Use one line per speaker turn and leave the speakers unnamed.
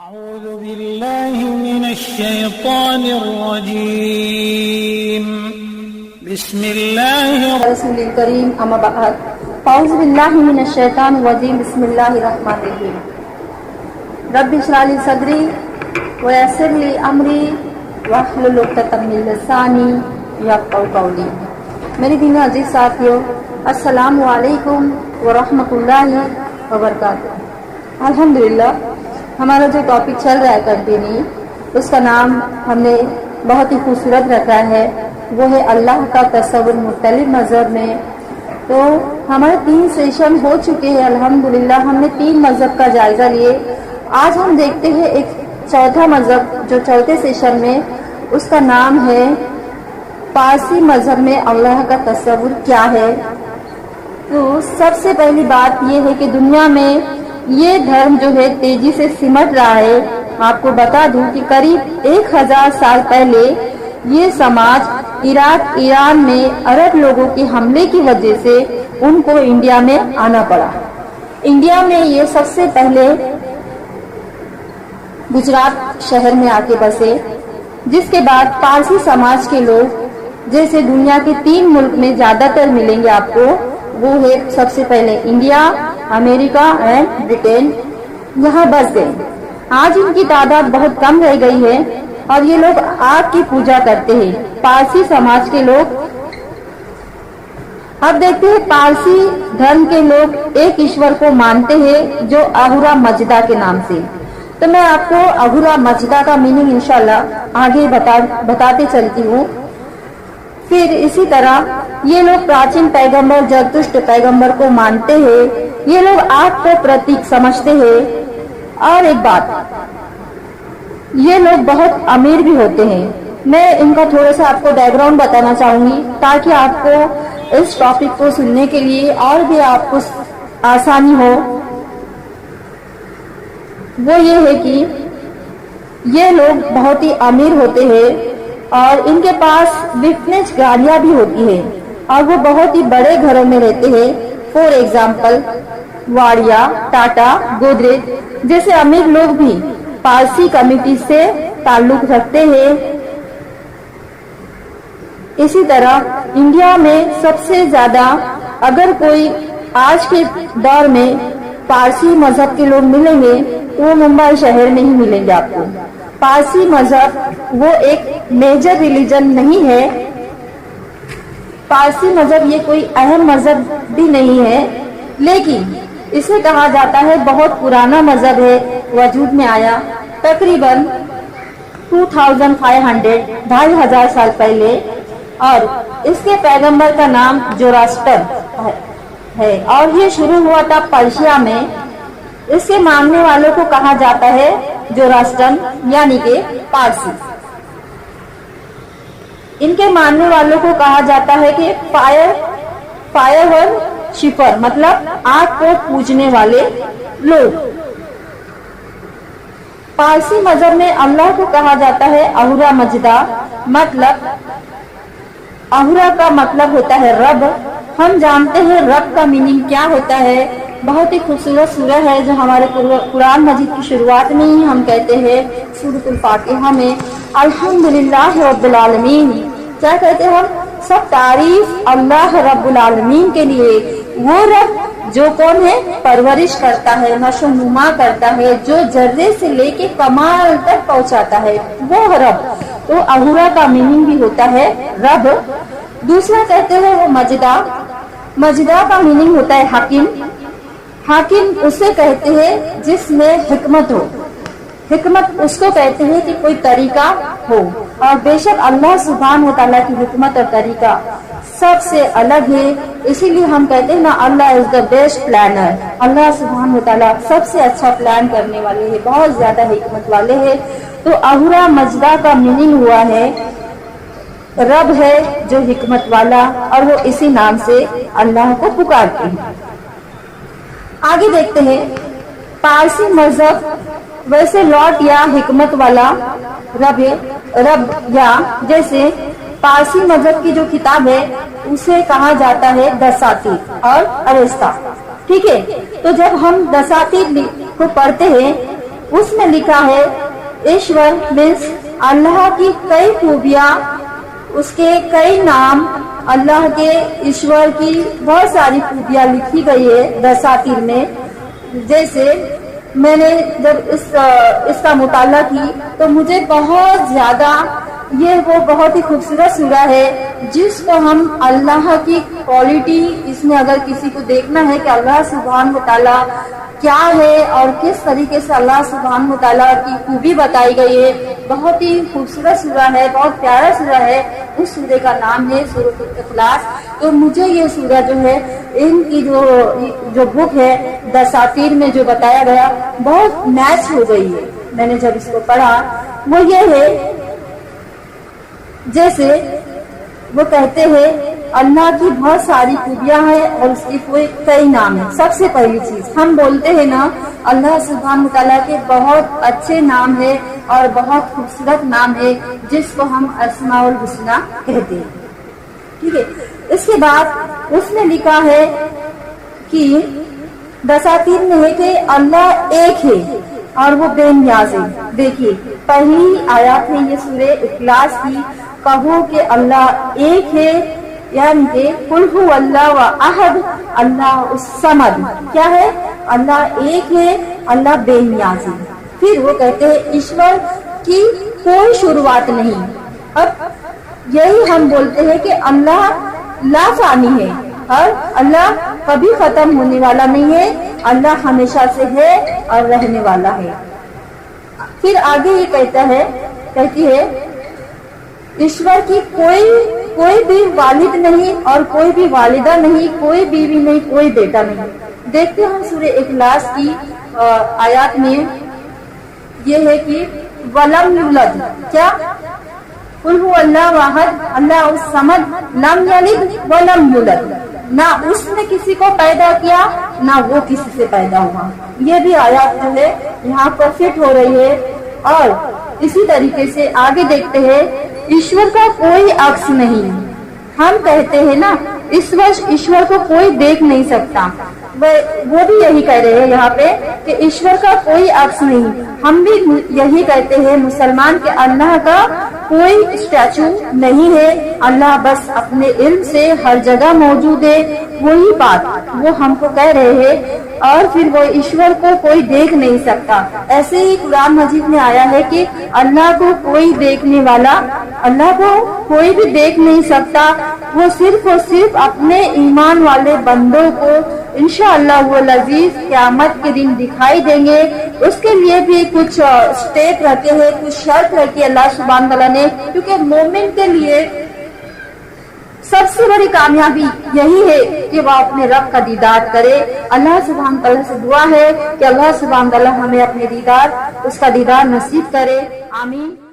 أعوذ بالله من الشيطان الرجيم بسم الله
رسول الكريم اما بعد اعوذ بالله من الشيطان الرجيم بسم الله الرحمن الرحيم رب اشرح لي صدري ويسر لي امري واحلل عقدة من لساني يفقهوا قولي. میرے دین عزیز ساتھیو، السلام علیکم ورحمۃ اللہ وبرکاتہ. الحمدللہ ہمارا جو ٹاپک چل رہا ہے کنٹینیو، اس کا نام ہم نے بہت ہی خوبصورت رکھا ہے، وہ ہے اللہ کا تصور مختلف مذہب میں. تو ہمارے 3 سیشن ہو چکے ہیں الحمدللہ. ہم نے 3 مذہب کا جائزہ لیے. آج ہم دیکھتے ہیں ایک چوتھا مذہب جو چوتھے سیشن میں، اس کا نام ہے پارسی مذہب میں اللہ کا تصور کیا ہے. تو سب سے پہلی بات یہ ہے کہ دنیا میں یہ دھرم جو ہے تیزی سے سمٹ رہا ہے. آپ کو بتا دوں کہ قریب 1000 سال پہلے یہ سماج ایران میں عرب لوگوں کے حملے کی وجہ سے ان کو انڈیا میں آنا پڑا. انڈیا میں یہ سب سے پہلے گجرات شہر میں آ کے بسے، جس کے بعد پارسی سماج کے لوگ جیسے دنیا کے 3 ملک میں زیادہ تر ملیں گے آپ کو، وہ ہے سب سے پہلے انڈیا، امریکہ اینڈ برٹین، یہاں بس گئے. آج ان کی تعداد بہت کم رہ گئی ہے اور یہ لوگ آگ کی پوجا کرتے ہیں، پارسی سماج کے لوگ. اب دیکھتے ہیں پارسی دھرم کے لوگ ایک ایشور کو مانتے ہیں جو اہورا مجدہ کے نام سے. تو میں آپ کو اہورا مجدہ کا میننگ انشاءاللہ آگے بتاتے چلتی ہوں. پھر اسی طرح یہ لوگ پراچین پیغمبر زرتشت پیغمبر کو مانتے ہیں. یہ لوگ آگ کو پرتیک سمجھتے ہیں. اور ایک بات، یہ لوگ بہت امیر بھی ہوتے ہیں. میں ان کا تھوڑا سا آپ کو بیک گراؤنڈ بتانا چاہوں گی تاکہ آپ کو اس ٹاپک کو سننے کے لیے اور بھی آپ کو آسانی ہو. وہ یہ ہے کہ یہ لوگ بہت ہی امیر ہوتے ہیں اور ان کے پاس بزنس گاڑیاں بھی ہوتی ہیں اور وہ بہت ہی بڑے گھروں میں رہتے ہیں. فور ایگزامپل واڑیا، ٹاٹا، گودریج جیسے امیر لوگ بھی پارسی کمیونٹی سے تعلق رکھتے ہیں. اسی طرح انڈیا میں سب سے زیادہ اگر کوئی آج کے دور میں پارسی مذہب کے لوگ ملیں گے تو وہ ممبئی شہر میں ہی ملیں گے آپ کو. پارسی مذہب وہ ایک میجر ریلیجن نہیں ہے. پارسی مذہب یہ کوئی اہم مذہب بھی نہیں ہے، لیکن اسے کہا جاتا ہے بہت پرانا مذہب ہے، وجود میں آیا تقریباً 2500 سال پہلے. اور اس کے پیغمبر کا نام زوراٹر ہے اور یہ شروع ہوا تھا پرشیا میں. اس کے ماننے والوں کو کہا جاتا ہے زوراٹرن یعنی کہ پارسی. ان کے ماننے والوں کو کہا جاتا ہے کہ فائر شفر مطلب آگ کو پوجنے والے لوگ. پارسی مذہب میں اللہ کو کہا جاتا ہے اہورا مجدہ. مطلب اہورا کا مطلب ہوتا ہے رب. ہم جانتے ہیں رب کا میننگ کیا ہوتا ہے. بہت ہی خوبصورت سورہ ہے جو ہمارے قرآن مجید کی شروعات میں ہی ہم کہتے ہیں سورۃ الفاتحہ میں الحمدللہ رب العالمین. کیا کہتے ہیں ہم؟ سب تعریف اللہ رب العالمین کے لیے. وہ رب جو کون ہے؟ پرورش کرتا ہے، نشو نما کرتا ہے، جو ذرے سے لے کے کمال تک پہنچاتا ہے، وہ رب. تو اہورا کا میننگ بھی ہوتا ہے رب. دوسرا کہتے ہیں وہ مجدہ. مجدہ کا میننگ ہوتا ہے حکیم. حاکم اسے کہتے ہیں جس میں حکمت ہو. حکمت اس کو کہتے ہیں کہ کوئی طریقہ ہو. اور بے شک اللہ سبحانہ وتعالیٰ کی حکمت اور طریقہ سب سے الگ ہے. اسی لیے ہم کہتے ہیں نا اللہ از دا بیسٹ پلانر. اللہ سبحانہ وتعالیٰ سب سے اچھا پلان کرنے والے ہیں، بہت زیادہ حکمت والے ہیں. تو اہورا مجدہ کا میننگ ہوا ہے رب ہے جو حکمت والا، اور وہ اسی نام سے اللہ کو پکارتے ہیں. آگے دیکھتے ہیں پارسی مذہب ویسے لارڈ یا حکمت والا رب یا جیسے پارسی مذہب کی جو کتاب ہے اسے کہا جاتا ہے دساتیر اور اویستا. ٹھیک ہے، تو جب ہم دساتیر کو پڑھتے ہیں اس میں لکھا ہے ایشور مینس اللہ کی کئی خوبیاں، اس کے کئی نام، اللہ کے ایشور کی بہت ساری خوبیاں لکھی گئی ہے دساتیر میں. جیسے میں نے جب اس کا مطالعہ کی تو مجھے بہت زیادہ وہ بہت ہی خوبصورت سورہ ہے جس کو ہم اللہ کی کوالٹی، اس میں اگر کسی کو دیکھنا ہے کہ اللہ سبحانہ وتعالیٰ کیا ہے اور کس طریقے سے اللہ سبحانہ وتعالیٰ کی خوبی بتائی گئی ہے، بہت ہی خوبصورت سورہ ہے، بہت پیارا سورہ ہے. اس سورہ کا نام ہے سورۃ الاخلاص. تو مجھے یہ سورہ جو ہے، ان کی جو بک ہے دساتیر میں جو بتایا گیا، بہت میچ ہو گئی ہے. میں نے جب اس کو پڑھا وہ یہ ہے، جیسے وہ کہتے ہیں اللہ کی بہت ساری خوبیاں ہیں اور اس کی کئی نام ہیں. سب سے پہلی چیز ہم بولتے ہیں نا، اللہ سبحانہ تعالیٰ کے بہت اچھے نام ہے اور بہت خوبصورت نام ہے جس کو ہم اسماء الحسنی کہتے ہیں. ٹھیک ہے. اس کے بعد اس نے لکھا ہے کہ دساتیر میں ہے کہ اللہ ایک ہے اور وہ بے نیاز ہے. دیکھیے پہلی آیات ہے یہ سورہ اخلاص کی، کہو کہ اللہ ایک ہے، یعنی کہ قل هو اللہ احد، اللہ الصمد. کیا ہے؟ اللہ ایک ہے، اللہ بے نیاز ہے. پھر وہ کہتے ہیں ایشور کی کوئی شروعات نہیں. اب یہی ہم بولتے ہیں کہ اللہ لا فانی ہے اور اللہ کبھی ختم ہونے والا نہیں ہے، اللہ ہمیشہ سے ہے اور رہنے والا ہے. پھر آگے یہ کہتی ہے ایشور کی کوئی بھی والد نہیں اور کوئی بھی والدہ نہیں، کوئی بیوی نہیں، کوئی بیٹا نہیں. دیکھتے ہیں سورہ اخلاص کی آیات میں یہ ہے کہ ولم یولد، کیا؟ قل هو اللہ واحد اللہ الصمد لم یلد ولم یولد. نہ اس نے کسی کو پیدا کیا نہ وہ کسی سے پیدا ہوا. یہ بھی آیات جو ہے یہاں پر فٹ ہو رہی ہے. اور اسی طریقے سے آگے دیکھتے ہیں ایشور کا کوئی عکس نہیں. ہم کہتے ہیں نا اس وقت ایشور کو کوئی دیکھ نہیں سکتا، وہ بھی یہی کہہ رہے ہیں یہاں پہ کہ ایشور کا کوئی عکس نہیں. ہم بھی یہی کہتے ہیں مسلمان کہ اللہ کا کوئی اسٹیچو نہیں ہے، اللہ بس اپنے علم سے ہر جگہ موجود ہے. وہی بات وہ ہم کو کہہ رہے ہیں. اور پھر وہ ایشور کو کوئی دیکھ نہیں سکتا. ایسے ہی قرآن مجید میں آیا ہے کہ اللہ کو کوئی دیکھنے والا، اللہ کو کوئی بھی دیکھ نہیں سکتا، وہ صرف اور صرف اپنے ایمان والے بندوں کو انشاءاللہ وہ العزیز قیامت کے دن دکھائی دیں گے. اس کے لیے بھی کچھ اسٹیپ رکھے ہیں، کچھ شرط رکھی اللہ سبحانہ تعالیٰ نے، کیونکہ مومن کے لیے سب سے بڑی کامیابی یہی ہے کہ وہ اپنے رب کا دیدار کرے. اللہ سبحانہ تعالیٰ سے دعا ہے کہ اللہ سبحانہ تعالیٰ ہمیں اپنے دیدار، اس کا دیدار نصیب کرے. آمین.